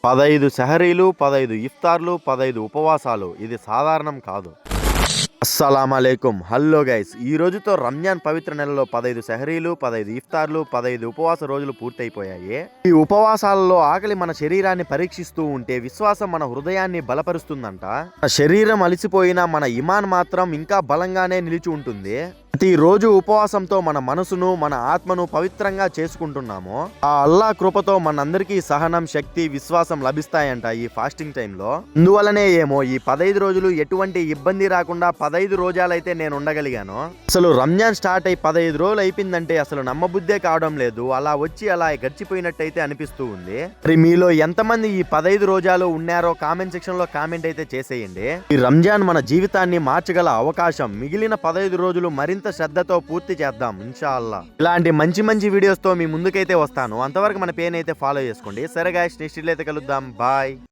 15 సెహరీలు, 15 ఇఫ్తార్లు, 15 ఉపవాసాలు. ఇది సాధారణం కాదు. అస్సలామలైకుం. హలో గైస్, ఈ రోజుతో రంజాన్ పవిత్ర నెలలో 15 సెహరీలు, 15 ఇఫ్తార్లు, 15 ఉపవాస రోజులు పూర్తయిపోయాయి. ఈ ఉపవాసాలలో ఆకలి మన శరీరాన్ని పరీక్షిస్తూ ఉంటే విశ్వాసం మన హృదయాన్ని బలపరుస్తుందంట. మన శరీరం అలసిపోయినా మన ఇమాన్ మాత్రం ఇంకా బలంగానే నిలిచి ఉంటుంది. ప్రతి రోజు ఉపవాసంతో మన మనసును, మన ఆత్మను పవిత్రంగా చేసుకుంటున్నాము. ఆ అల్లా కృపతో మనందరికీ సహనం, శక్తి, విశ్వాసం లభిస్తాయంట ఈ ఫాస్టింగ్ టైంలో. అందువలనే ఏమో ఈ 15 రోజులు ఎటువంటి ఇబ్బంది రాకుండా 15 రోజాలైతే నేను ఉండగలిగాను. అసలు రంజాన్ స్టార్ట్ అయి 15 రోజులు అయిపోయిందంటే అసలు నమ్మబుద్దే కావడం లేదు. అలా వచ్చి అలా గడిచిపోయినట్టయితే అనిపిస్తూ ఉంది. మరి మీలో ఎంతమంది ఈ 15 రోజాలు ఉన్నారో కామెంట్ సెక్షన్ లో కామెంట్ అయితే చేసేయండి. ఈ రంజాన్ మన జీవితాన్ని మార్చగల అవకాశం. మిగిలిన 15 రోజులు మరింత శ్రద్ధతో పూర్తి చేద్దాం ఇన్షా అల్లా. ఇలాంటి మంచి మంచి వీడియోస్ తో మీ ముందుకైతే వస్తాను. అంతవరకు మన పేన్ అయితే ఫాలో చేసుకోండి. సరే గాయ్స్, నెక్స్ట్ అయితే కలుద్దాం. బాయ్.